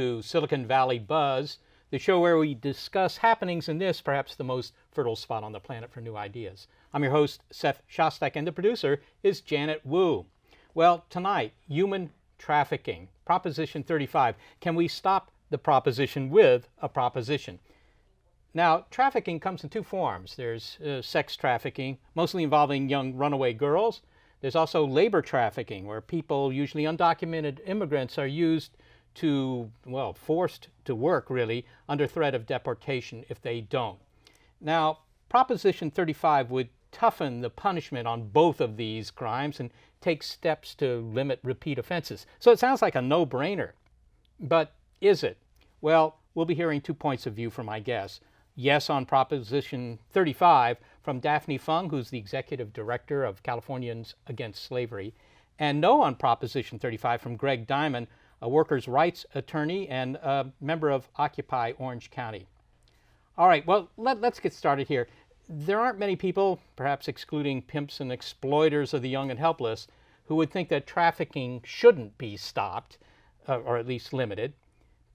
to Silicon Valley Buzz, the show where we discuss happenings in this, perhaps the most fertile spot on the planet for new ideas. I'm your host, Seth Shostak, and the producer is Janet Wu. Well, tonight, human trafficking, Proposition 35. Can we stop the proposition with a proposition? Now, trafficking comes in two forms. There's sex trafficking, mostly involving young runaway girls. There's also labor trafficking, where people, usually undocumented immigrants, are used to, well, forced to work, really, under threat of deportation if they don't. Now, Proposition 35 would toughen the punishment on both of these crimes and take steps to limit repeat offenses. So it sounds like a no-brainer. But is it? Well, we'll be hearing 2 points of view from my guests. Yes on Proposition 35 from Daphne Phung, who's the Executive Director of Californians Against Slavery, and no on Proposition 35 from Greg Diamond, a workers' rights attorney and a member of Occupy Orange County. All right, well, let's get started here. There aren't many people, perhaps excluding pimps and exploiters of the young and helpless, who would think that trafficking shouldn't be stopped, or at least limited.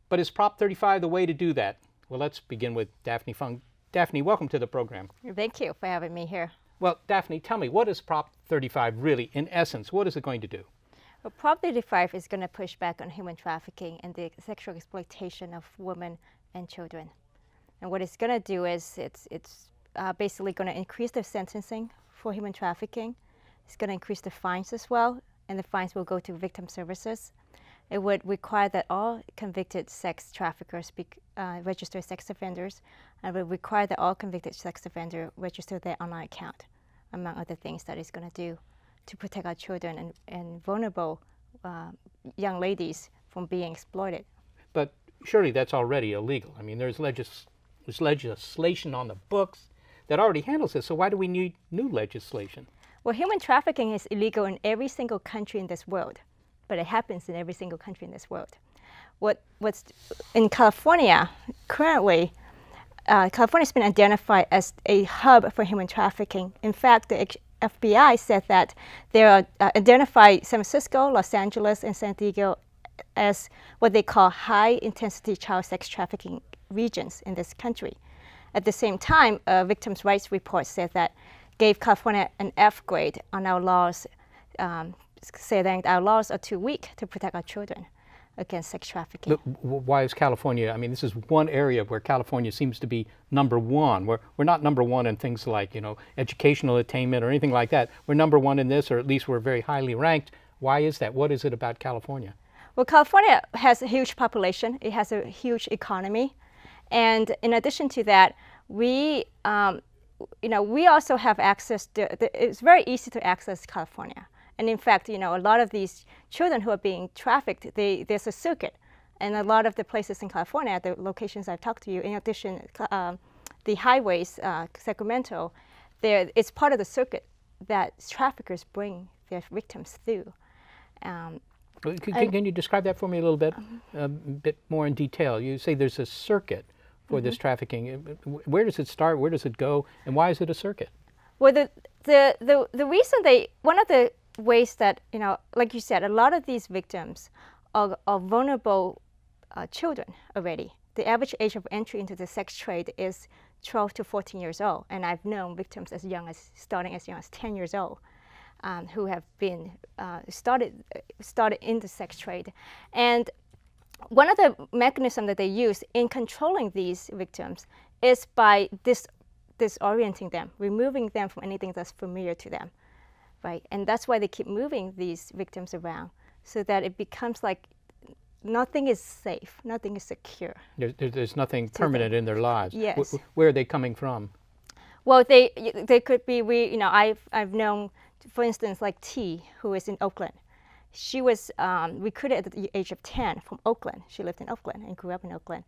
But is Prop 35 the way to do that? Well, let's begin with Daphne Phung. Daphne, welcome to the program. Thank you for having me here. Well, Daphne, tell me, what is Prop 35 really, in essence? What is it going to do? Well, Prop 35 is going to push back on human trafficking and the sexual exploitation of women and children. And what it's going to do is it's basically going to increase the sentencing for human trafficking. It's going to increase the fines as well, and the fines will go to victim services. It would require that all convicted sex traffickers be registered sex offenders, and would require that all convicted sex offenders register their online account, among other things that it's going to do to protect our children and vulnerable young ladies from being exploited. But surely that's already illegal. I mean, there's legislation on the books that already handles this, so why do we need new legislation? Well, human trafficking is illegal in every single country in this world, but it happens in every single country in this world. What's in California currently, California's been identified as a hub for human trafficking. In fact, the FBI said that there are identified San Francisco, Los Angeles, and San Diego as what they call high-intensity child sex trafficking regions in this country. At the same time, a victims' rights report said that gave California an F grade on our laws, saying our laws are too weak to protect our children against sex trafficking. But why is California, I mean, this is one area where California seems to be number one. We're not number one in things like, you know, educational attainment or anything like that. We're number one in this, or at least we're very highly ranked. Why is that? What is it about California? Well, California has a huge population. It has a huge economy. And in addition to that, we also have access to, it's very easy to access California. And in fact, you know, a lot of these children who are being trafficked, there's a circuit. And a lot of the places in California, the locations I've talked to you, in addition, the highways, Sacramento, it's part of the circuit that traffickers bring their victims through. Can you describe that for me a bit more in detail? You say there's a circuit for this trafficking. Where does it start? Where does it go? And why is it a circuit? Well, the reason one of the ways that, you know, like you said, a lot of these victims are vulnerable children already. The average age of entry into the sex trade is 12 to 14 years old, and I've known victims starting as young as 10 years old who have been started in the sex trade. And one of the mechanisms that they use in controlling these victims is by disorienting them, removing them from anything that's familiar to them. Right, and that's why they keep moving these victims around, so that it becomes like nothing is safe, nothing is secure. There's nothing permanent in their lives. Yes. Where are they coming from? Well, they could be. I've known, for instance, like T, who is in Oakland. She was recruited at the age of 10 from Oakland. She lived in Oakland and grew up in Oakland,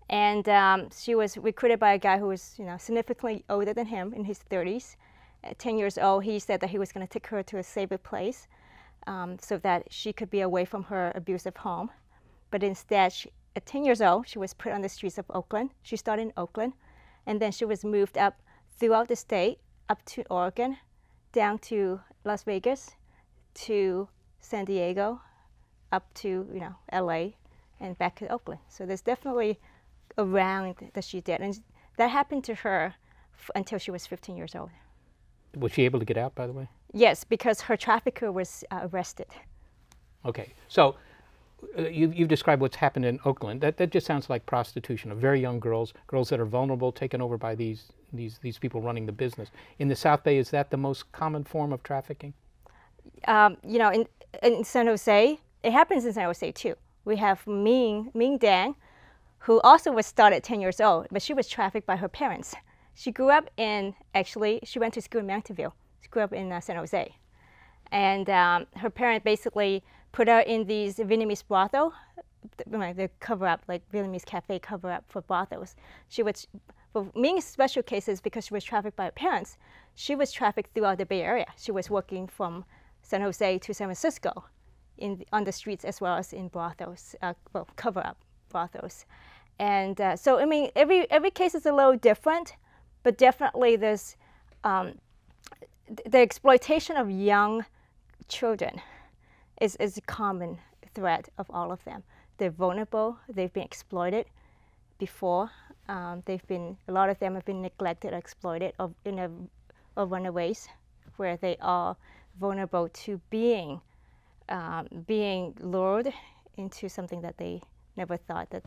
and she was recruited by a guy who was, you know, significantly older than him, in his 30s. At 10 years old, he said that he was going to take her to a safer place so that she could be away from her abusive home. But instead, at 10 years old, she was put on the streets of Oakland. She started in Oakland, and then she was moved up throughout the state, up to Oregon, down to Las Vegas, to San Diego, up to LA, and back to Oakland. So there's definitely around that she did. And that happened to her until she was 15 years old. Was she able to get out, by the way? Yes, because her trafficker was arrested. Okay, so you've described what's happened in Oakland. That just sounds like prostitution of very young girls, girls that are vulnerable, taken over by these people running the business. In the South Bay, is that the most common form of trafficking? You know, in San Jose, it happens in San Jose too. We have Ming Dang, who also was started 10 years old, but she was trafficked by her parents. She grew up she went to school in Mountainville. She grew up in San Jose. And her parents basically put her in these Vietnamese brothel, the cover-up, like Vietnamese cafe cover-up for brothels. She was, for Ming's special cases, because she was trafficked by her parents, she was trafficked throughout the Bay Area. She was working from San Jose to San Francisco on the streets as well as in brothels, cover-up brothels. And so, I mean, every case is a little different, but definitely there's the exploitation of young children is a common thread of all of them. They're vulnerable. They've been exploited before. A lot of them have been neglected or exploited or runaways, where they are vulnerable to being lured into something that they never thought that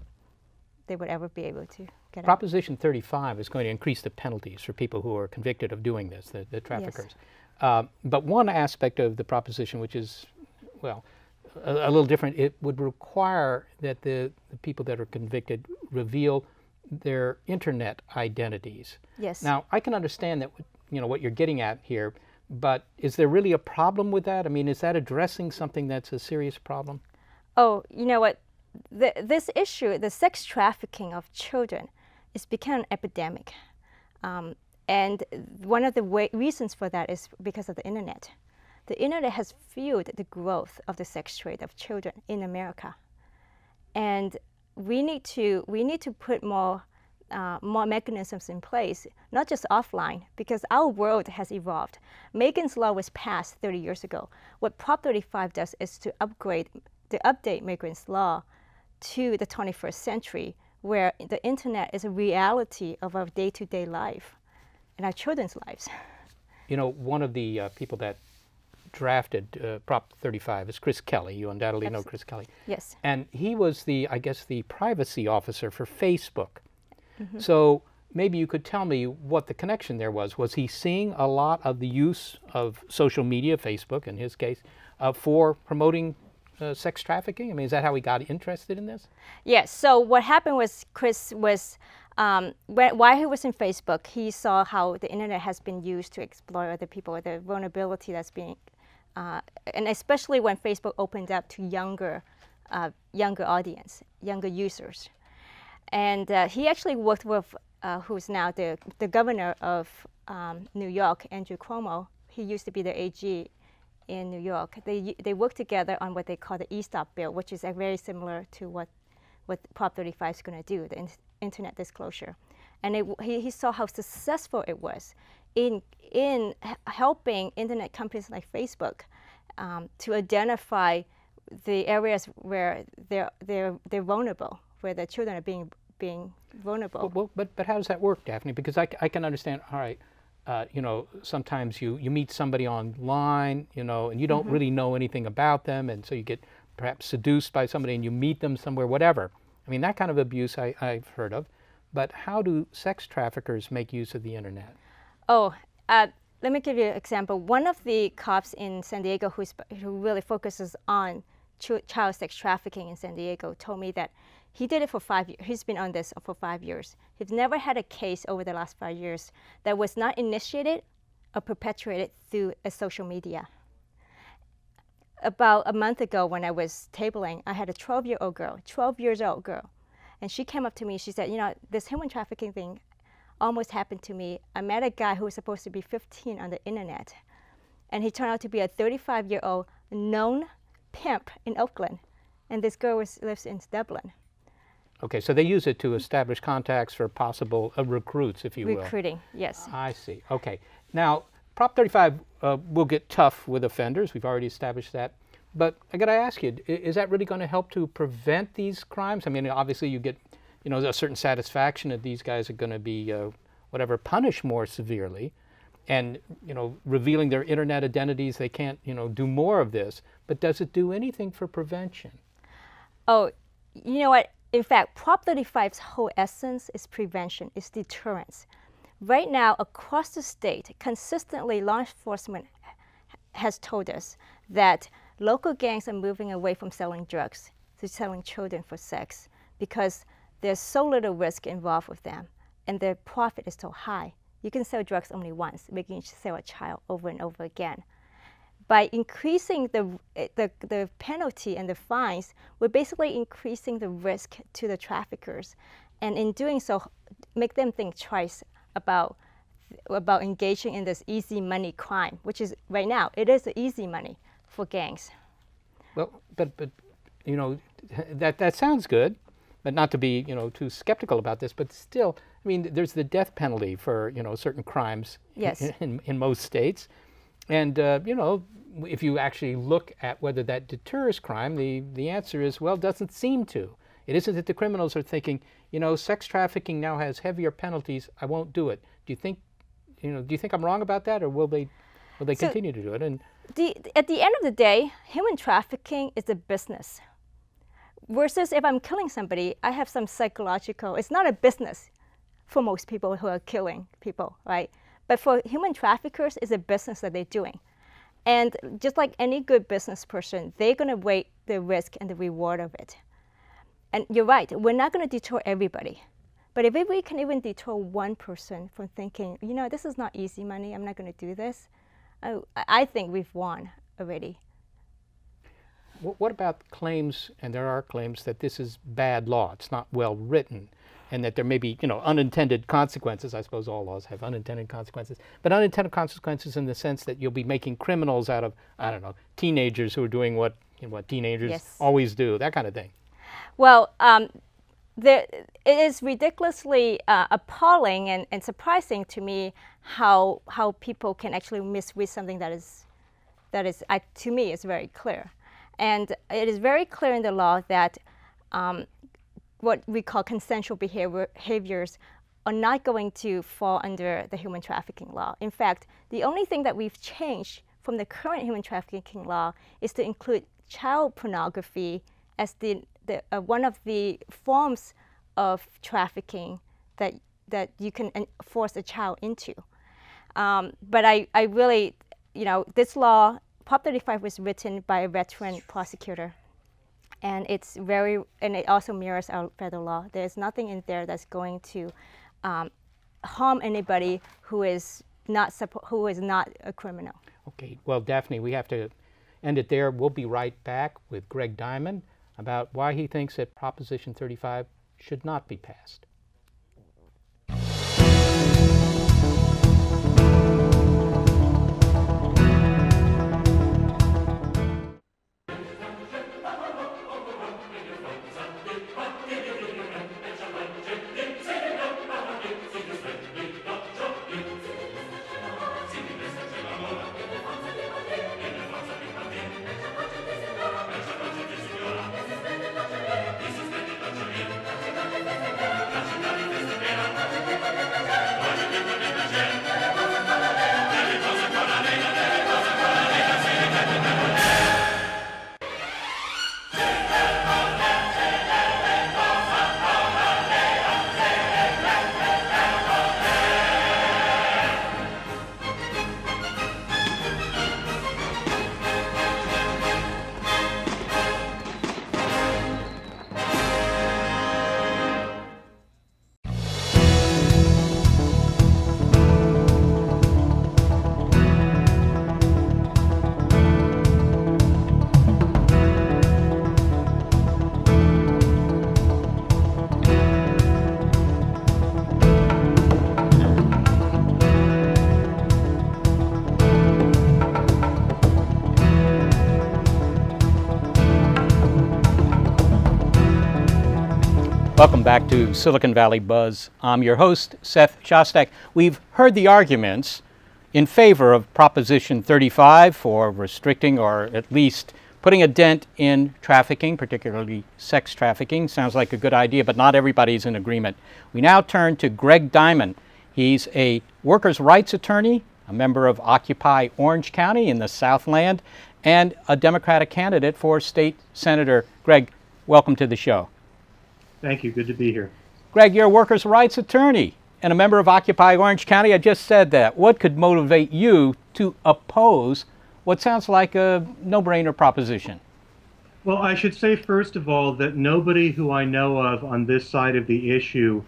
they would ever be able to get out. Proposition 35 is going to increase the penalties for people who are convicted of doing this, the traffickers. Yes. But one aspect of the proposition, which is, well, a little different, it would require that the people that are convicted reveal their internet identities. Yes. Now, I can understand that, you know, what you're getting at here, but is there really a problem with that? I mean, is that addressing something that's a serious problem? Oh, you know what? This issue, the sex trafficking of children, is become an epidemic. And one of the reasons for that is because of the internet. The internet has fueled the growth of the sex trade of children in America. And we need to put more mechanisms in place, not just offline, because our world has evolved. Megan's Law was passed 30 years ago. What Prop 35 does is to update Megan's Law to the 21st century, where the internet is a reality of our day-to-day life and our children's lives. You know, one of the people that drafted Prop 35 is Chris Kelly. You undoubtedly know Chris Kelly. Yes. And he was I guess, the privacy officer for Facebook. Mm-hmm. So maybe you could tell me what the connection there was. Was he seeing a lot of the use of social media, Facebook in his case, for promoting sex trafficking? I mean, is that how he got interested in this? Yes. So what happened was Chris was, while he was in Facebook, he saw how the internet has been used to exploit other people, the vulnerability that's being, and especially when Facebook opened up to younger audience, younger users. And he actually worked with who's now the governor of New York, Andrew Cuomo. He used to be the AG in New York. They worked together on what they call the E-Stop bill, which is very similar to what Prop 35 is going to do, the internet disclosure. And he saw how successful it was in helping internet companies like Facebook to identify the areas where they're vulnerable, where the children are being vulnerable. Well, but how does that work, Daphne? Because I can understand, all right, you know, sometimes you meet somebody online, you know, and you don't really know anything about them, and so you get perhaps seduced by somebody and you meet them somewhere, whatever. I mean, that kind of abuse I've heard of. But how do sex traffickers make use of the internet? Oh, let me give you an example. One of the cops in San Diego who really focuses on child sex trafficking in San Diego told me that he did it for 5 years. He's been on this for 5 years. He's never had a case over the last 5 years that was not initiated or perpetuated through a social media. About a month ago when I was tabling, I had a 12 years old girl, and she came up to me. She said, you know, this human trafficking thing almost happened to me. I met a guy who was supposed to be 15 on the internet, and he turned out to be a 35-year-old known pimp in Oakland, and this girl lives in Dublin. Okay, so they use it to establish contacts for possible recruits, if you will. Recruiting, yes. I see. Okay. Now, Prop 35 will get tough with offenders. We've already established that. But I got to ask you, is that really going to help to prevent these crimes? I mean, obviously you get, you know, a certain satisfaction that these guys are going to be, whatever, punished more severely. And, you know, revealing their internet identities, they can't, you know, do more of this. But does it do anything for prevention? Oh, you know what? In fact, Prop 35's whole essence is prevention, is deterrence. Right now, across the state, consistently law enforcement has told us that local gangs are moving away from selling drugs to selling children for sex because there's so little risk involved with them and their profit is so high. You can sell drugs only once, making you sell a child over and over again. By increasing the penalty and the fines, we're basically increasing the risk to the traffickers. And in doing so, make them think twice about engaging in this easy money crime, which is, right now, it is the easy money for gangs. Well, but you know, that sounds good, but not to be, you know, too skeptical about this, but still, I mean, there's the death penalty for, you know, certain crimes. Yes. in most states. And, you know, if you actually look at whether that deters crime, the answer is, well, it doesn't seem to. It isn't that the criminals are thinking, you know, sex trafficking now has heavier penalties, I won't do it. Do you think, you know, do you think I'm wrong about that, or will they continue to do it? And at the end of the day, human trafficking is a business. Versus if I'm killing somebody, I have some psychological, it's not a business for most people who are killing people, right? But for human traffickers, it's a business that they're doing. And just like any good business person, they're going to weigh the risk and the reward of it. And you're right, we're not going to deter everybody. But if we can even deter one person from thinking, you know, this is not easy money, I'm not going to do this, I think we've won already. what about claims, and there are claims, that this is bad law, it's not well written, and that there may be, you know, unintended consequences? I suppose all laws have unintended consequences, but unintended consequences in the sense that you'll be making criminals out of, I don't know, teenagers who are doing what, you know, what teenagers Yes. always do, that kind of thing. Well, it is ridiculously appalling and surprising to me how people can actually misread something that is to me is very clear. And it is very clear in the law that what we call consensual behaviors are not going to fall under the human trafficking law. In fact, the only thing that we've changed from the current human trafficking law is to include child pornography as one of the forms of trafficking that you can force a child into. But I really, you know, this law, Prop 35 was written by a veteran prosecutor, and and it also mirrors our federal law. There's nothing in there that's going to harm anybody who is not a criminal. Okay, well, Daphne, we have to end it there. We'll be right back with Greg Diamond about why he thinks that Proposition 35 should not be passed. Welcome back to Silicon Valley Buzz. I'm your host, Seth Shostak. We've heard the arguments in favor of Proposition 35 for restricting or at least Putting a dent in trafficking, particularly sex trafficking, sounds like a good idea, but not everybody's in agreement. We now turn to Greg Diamond. He's a workers' rights attorney, a member of Occupy Orange County in the Southland, and a Democratic candidate for state senator. Greg, welcome to the show. Thank you. Good to be here. Greg, you're a workers' rights attorney and a member of Occupy Orange County. I just said that. What could motivate you to oppose what sounds like a no-brainer proposition? Well, I should say, first of all, that nobody who I know of on this side of the issue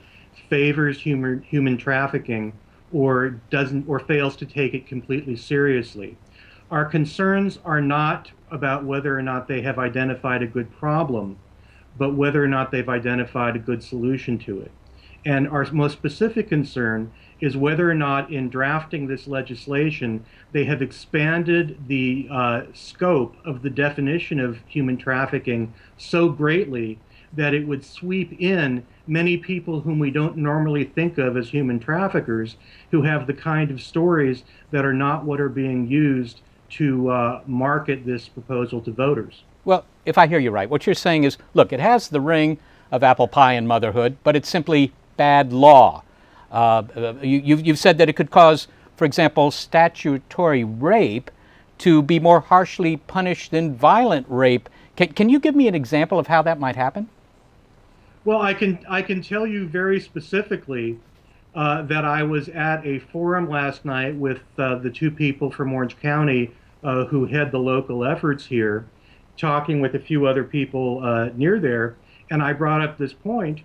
favors human trafficking or fails to take it completely seriously. Our concerns are not about whether or not they have identified a good problem, but whether or not they've identified a good solution to it. And our most specific concern is whether or not in drafting this legislation, they have expanded the scope of the definition of human trafficking so greatly that it would sweep in many people whom we don't normally think of as human traffickers, who have the kind of stories that are not what are being used to market this proposal to voters. Well, if I hear you right, what you're saying is, look, it has the ring of apple pie and motherhood, but it's simply bad law. You've said that it could cause, for example, statutory rape to be more harshly punished than violent rape. Can you give me an example of how that might happen? Well, I can tell you very specifically that I was at a forum last night with the two people from Orange County who head the local efforts here, talking with a few other people near there, and I brought up this point,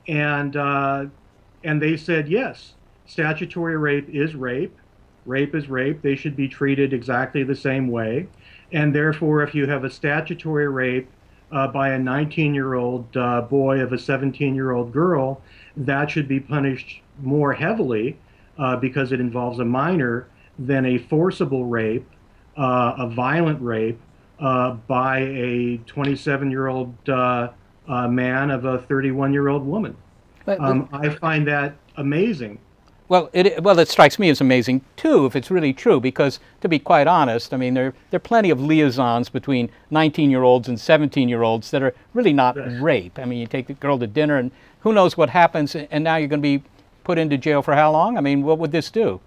and they said, yes, statutory rape is rape. Rape is rape. They should be treated exactly the same way. And therefore, if you have a statutory rape by a 19-year-old boy of a 17-year-old girl, that should be punished more heavily because it involves a minor than a forcible rape, a violent rape by a 27-year-old man of a 31-year-old woman. I find that amazing. Well, it strikes me as amazing, too, if it's really true, because, to be quite honest, I mean, there are plenty of liaisons between 19-year-olds and 17-year-olds that are really not rape. I mean, you take the girl to dinner, and who knows what happens, and now you're going to be put into jail for how long? I mean, what would this do?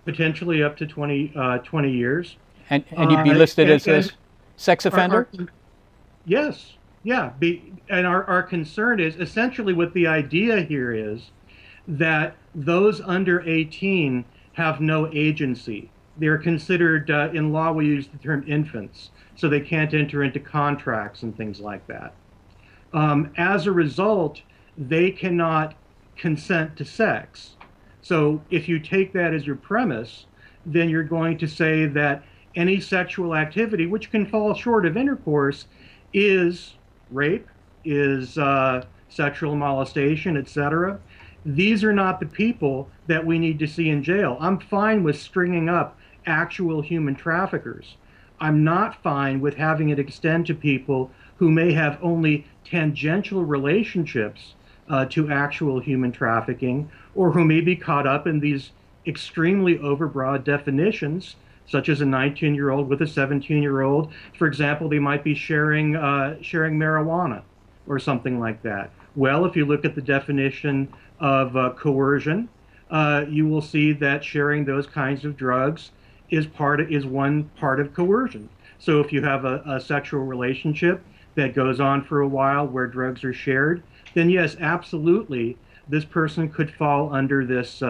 Potentially up to 20 years. And you'd be listed as a sex offender? Yes. Yeah. And our concern is, essentially what the idea here is, that those under 18 have no agency. They're considered, in law we use the term infants, so they can't enter into contracts and things like that. As a result, they cannot consent to sex. So if you take that as your premise, then you're going to say that any sexual activity, which can fall short of intercourse, is rape, is sexual molestation, etc. These are not the people that we need to see in jail. I'm fine with stringing up actual human traffickers. I'm not fine with having it extend to people who may have only tangential relationships to actual human trafficking, or who may be caught up in these extremely overbroad definitions, such as a 19-year-old with a 17-year-old. For example, they might be sharing marijuana or something like that. Well, if you look at the definition of coercion, you will see that sharing those kinds of drugs is one part of coercion. So if you have a sexual relationship that goes on for a while where drugs are shared, then yes, absolutely, this person could fall under this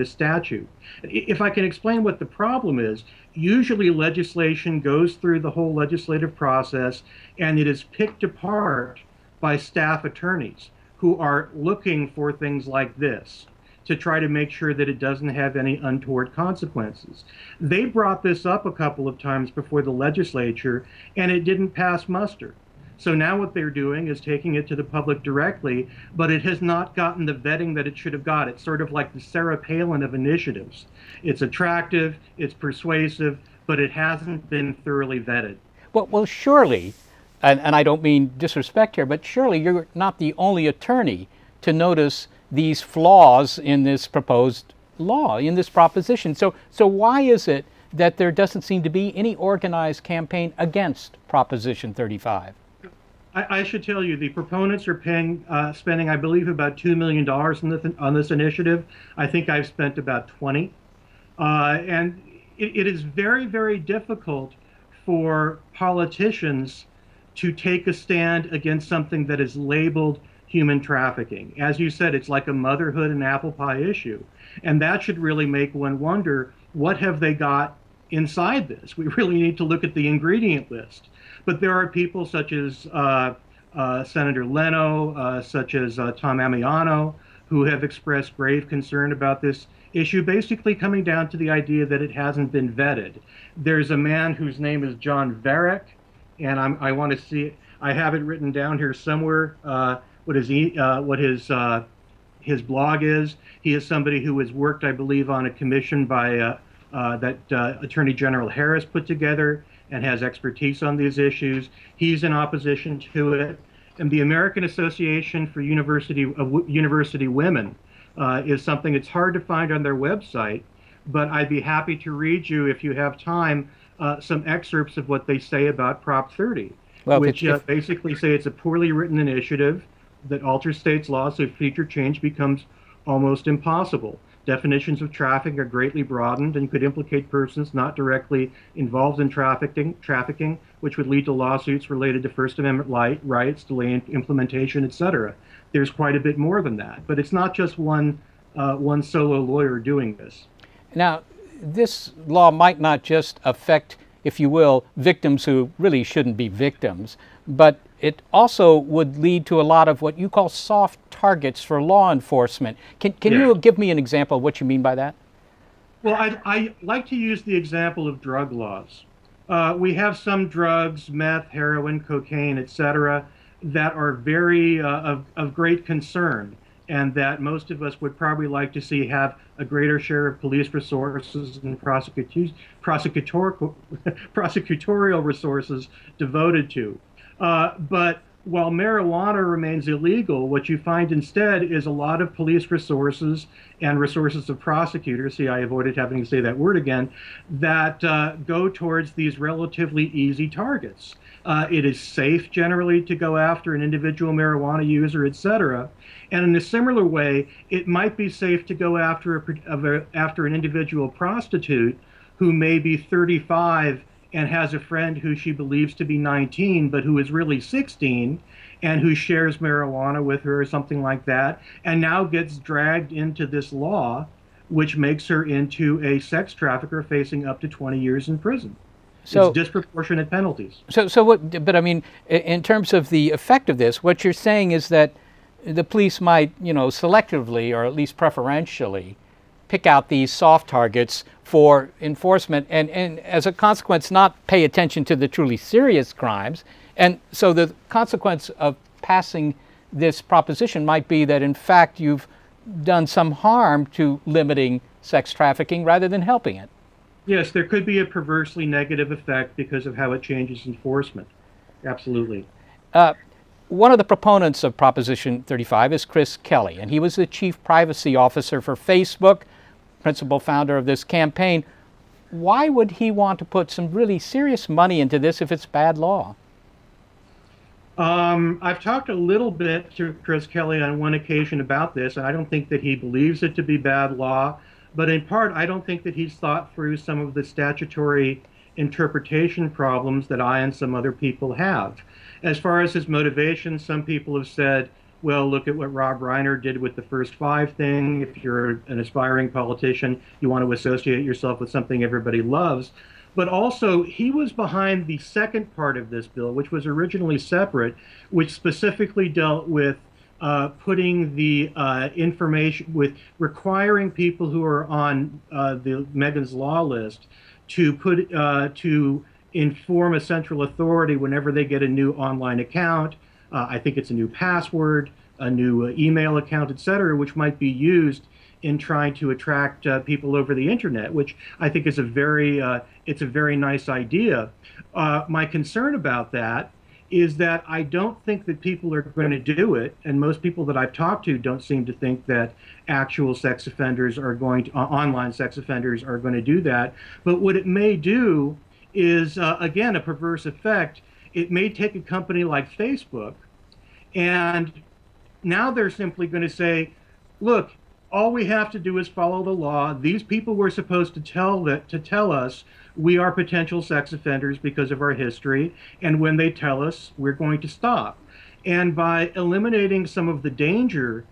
statute. If I can explain what the problem is, usually legislation goes through the whole legislative process and it is picked apart by staff attorneys who are looking for things like this to try to make sure that it doesn't have any untoward consequences. They brought this up a couple of times before the legislature and it didn't pass muster. So now what they're doing is taking it to the public directly, but it has not gotten the vetting that it should have got. It's sort of like the Sarah Palin of initiatives. It's attractive, it's persuasive, but it hasn't been thoroughly vetted. Well, surely, and I don't mean disrespect here, but surely you're not the only attorney to notice these flaws in this proposed law, in this proposition. So why is it that there doesn't seem to be any organized campaign against Proposition 35. I should tell you, the proponents are spending, I believe, about $2 million on this initiative. I think I've spent about 20. And it is very, very difficult for politicians to take a stand against something that is labeled human trafficking. As you said, it's like a motherhood and apple pie issue. And that should really make one wonder, what have they got inside this? We really need to look at the ingredient list. But there are people such as Senator Leno, such as Tom Amiano, who have expressed grave concern about this issue, basically coming down to the idea that it hasn't been vetted. There's a man whose name is John Varrick, and I want to see, I have it written down here somewhere, what his blog is. He is somebody who has worked, I believe, on a commission by that Attorney General Harris put together and has expertise on these issues. He's in opposition to it. And the American Association for University Women is something it's hard to find on their website, but I'd be happy to read you, if you have time, some excerpts of what they say about Prop 30, well, which basically say it's a poorly written initiative that alters states' laws so future change becomes almost impossible. Definitions of trafficking are greatly broadened and could implicate persons not directly involved in trafficking, which would lead to lawsuits related to First Amendment rights, delay in implementation, etc. There's quite a bit more than that, but it's not just one solo lawyer doing this. Now, this law might not just affect, if you will, victims who really shouldn't be victims, but it also would lead to a lot of what you call soft targets for law enforcement. Can you give me an example of what you mean by that? Well, I like to use the example of drug laws. We have some drugs, meth, heroin, cocaine, etc., that are very of great concern, and that most of us would probably like to see have a greater share of police resources and prosecutorial resources devoted to. But while marijuana remains illegal, what you find instead is a lot of police resources and resources of prosecutors, see, I avoided having to say that word again, that go towards these relatively easy targets. It is safe generally to go after an individual marijuana user, etc. And in a similar way, it might be safe to go after an individual prostitute who may be 35 and has a friend who she believes to be 19, but who is really 16, and who shares marijuana with her or something like that, and now gets dragged into this law, which makes her into a sex trafficker facing up to 20 years in prison. So, it's disproportionate penalties. So what, but I mean, in terms of the effect of this, what you're saying is that the police might, selectively, or at least preferentially, pick out these soft targets for enforcement and as a consequence not pay attention to the truly serious crimes. And so the consequence of passing this proposition might be that in fact you've done some harm to limiting sex trafficking rather than helping it. Yes, there could be a perversely negative effect because of how it changes enforcement. Absolutely. One of the proponents of Proposition 35 is Chris Kelly, and he was the chief privacy officer for Facebook, principal founder of this campaign. Why would he want to put some really serious money into this if it's bad law? I've talked a little bit to Chris Kelly on one occasion about this, and I don't think that he believes it to be bad law, but in part I don't think that he's thought through some of the statutory interpretation problems that I and some other people have. As far as his motivation, some people have said, well, look at what Rob Reiner did with the First Five thing. If you're an aspiring politician, you want to associate yourself with something everybody loves. But also, he was behind the second part of this bill, which was originally separate, which specifically dealt with putting the information, with requiring people who are on the Megan's Law list to put to inform a central authority whenever they get a new online account. I think it's a new password, a new email account, etc., which might be used in trying to attract people over the internet, which I think is it's a very nice idea. My concern about that is that I don't think that people are going to do it, and most people that I've talked to don't seem to think that actual sex offenders are going to, online sex offenders are going to do that. But what it may do is, again, a perverse effect. It may take a company like Facebook, and now they're simply going to say, look, all we have to do is follow the law. These people were supposed to tell us we are potential sex offenders because of our history, and when they tell us, we're going to stop. And by eliminating some of the danger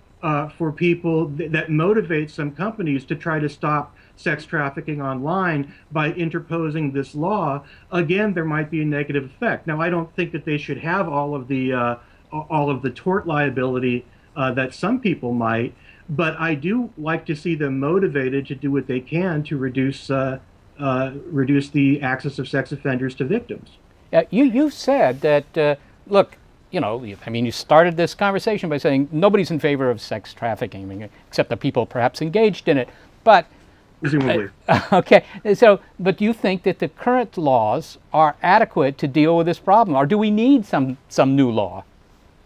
for people that motivates some companies to try to stop sex trafficking online by interposing this law, again, there might be a negative effect. Now, I don't think that they should have all of the tort liability that some people might, but I do like to see them motivated to do what they can to reduce the access of sex offenders to victims. You said that, look, you know, I mean, you started this conversation by saying nobody's in favor of sex trafficking, I mean, except the people perhaps engaged in it. But presumably, okay. So, but do you think that the current laws are adequate to deal with this problem, or do we need some new law?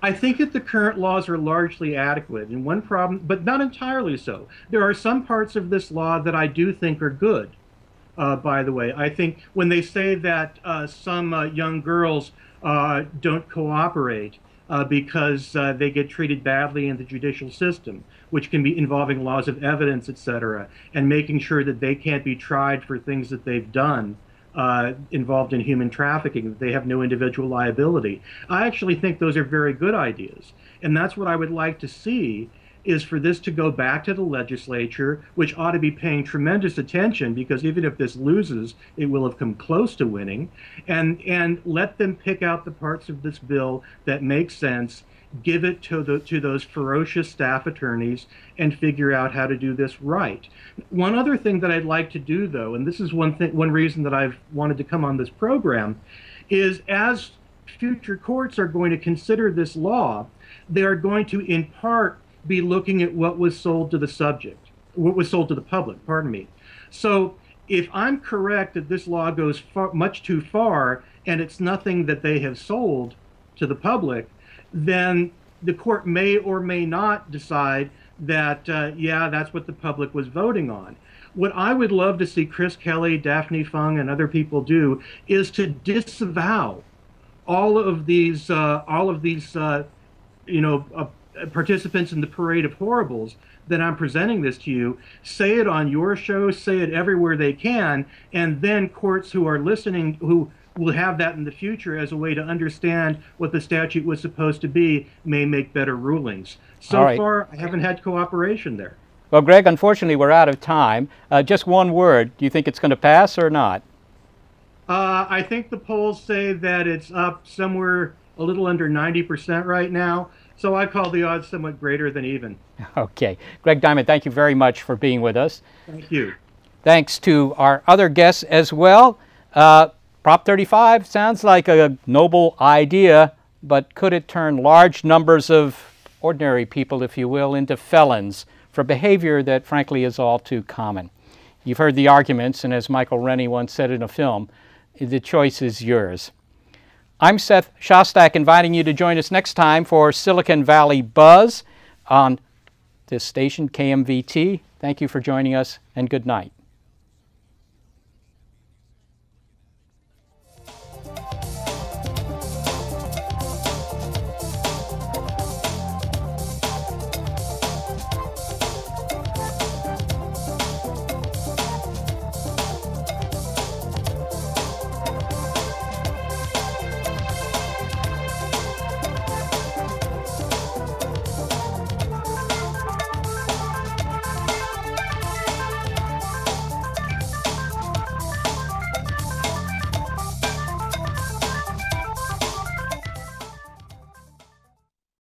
I think that the current laws are largely adequate, and one problem, but not entirely so. There are some parts of this law that I do think are good. By the way, I think when they say that some young girls don't cooperate because they get treated badly in the judicial system, which can be involving laws of evidence, etc., and making sure that they can't be tried for things that they've done involved in human trafficking, that they have no individual liability. I actually think those are very good ideas. And that's what I would like to see, is for this to go back to the legislature, which ought to be paying tremendous attention, because even if this loses, it will have come close to winning, and let them pick out the parts of this bill that make sense, give it to those ferocious staff attorneys, and figure out how to do this right. One other thing that I'd like to do, though, and this is one reason that I've wanted to come on this program, is as future courts are going to consider this law, they are going to, in part, be looking at what was sold to the public, pardon me. So if I'm correct that this law goes much too far and it's nothing that they have sold to the public, then the court may or may not decide that, yeah, that's what the public was voting on. What I would love to see Chris Kelly, Daphne Phung, and other people do is to disavow all of these participants in the parade of horribles that I'm presenting this to you. Say it on your show, say it everywhere they can, and then courts who are listening, who will have that in the future as a way to understand what the statute was supposed to be, may make better rulings. So far, I haven't had cooperation there. Well, Greg, unfortunately, we're out of time. Just one word. Do you think it's going to pass or not? I think the polls say that it's up somewhere a little under 90% right now. So I call the odds somewhat greater than even. Okay. Greg Diamond, thank you very much for being with us. Thank you. Thanks to our other guests as well. Prop 35 sounds like a noble idea, but could it turn large numbers of ordinary people, if you will, into felons for behavior that frankly is all too common? You've heard the arguments, and as Michael Rennie once said in a film, the choice is yours. I'm Seth Shostak, inviting you to join us next time for Silicon Valley Buzz on this station, KMVT. Thank you for joining us, and good night.